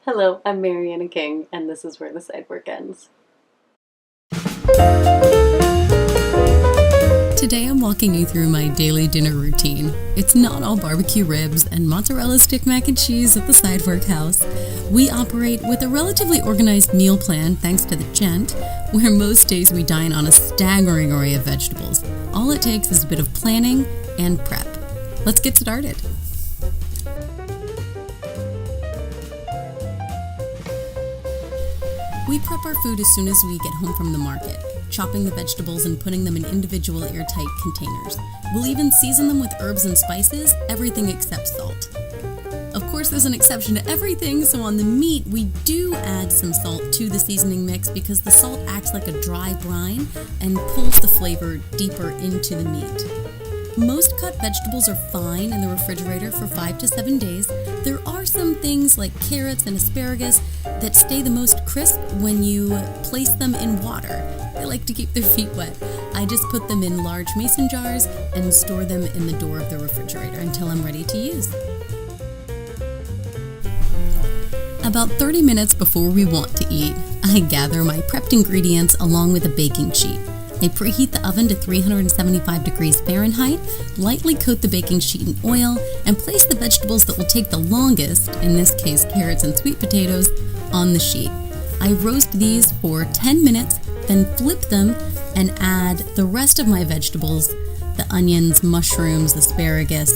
Hello, I'm Mariana King, and this is where the Sidework ends. Today I'm walking you through my daily dinner routine. It's not all barbecue ribs and mozzarella stick mac and cheese at the Sidework house. We operate with a relatively organized meal plan thanks to the Gent, where most days we dine on a staggering array of vegetables. All it takes is a bit of planning and prep. Let's get started. We prep our food as soon as we get home from the market, chopping the vegetables and putting them in individual airtight containers. We'll even season them with herbs and spices, everything except salt. Of course, there's an exception to everything, so on the meat, we do add some salt to the seasoning mix because the salt acts like a dry brine and pulls the flavor deeper into the meat. Most cut vegetables are fine in the refrigerator for 5 to 7 days. There are some things like carrots and asparagus that stay the most crisp when you place them in water. They like to keep their feet wet. I just put them in large mason jars and store them in the door of the refrigerator until I'm ready to use. About 30 minutes before we want to eat, I gather my prepped ingredients along with a baking sheet. I preheat the oven to 375 degrees Fahrenheit, lightly coat the baking sheet in oil, and place the vegetables that will take the longest, in this case carrots and sweet potatoes, on the sheet. I roast these for 10 minutes, then flip them and add the rest of my vegetables, the onions, mushrooms, asparagus,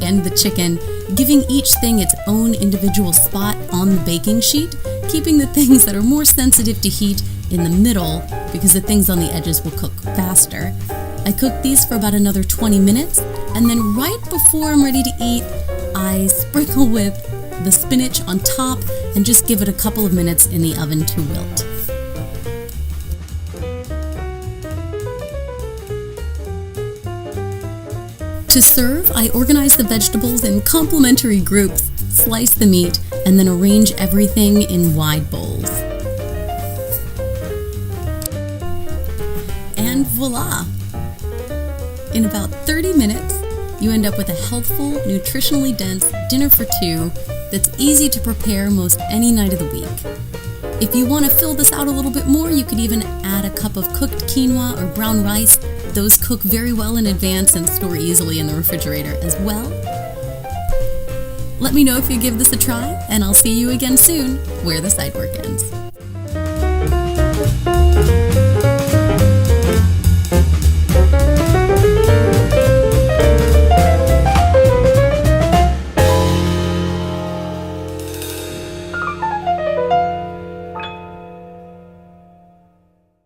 and the chicken, giving each thing its own individual spot on the baking sheet, keeping the things that are more sensitive to heat in the middle because the things on the edges will cook faster. I cook these for about another 20 minutes, and then right before I'm ready to eat, I sprinkle with the spinach on top and just give it a couple of minutes in the oven to wilt. To serve, I organize the vegetables in complementary groups, slice the meat, and then arrange everything in wide bowls. And voila! In about 30 minutes, you end up with a healthful, nutritionally dense dinner for two that's easy to prepare most any night of the week. If you want to fill this out a little bit more, you could even add a cup of cooked quinoa or brown rice. Those cook very well in advance and store easily in the refrigerator as well. Let me know if you give this a try, and I'll see you again soon, where the Sidework ends.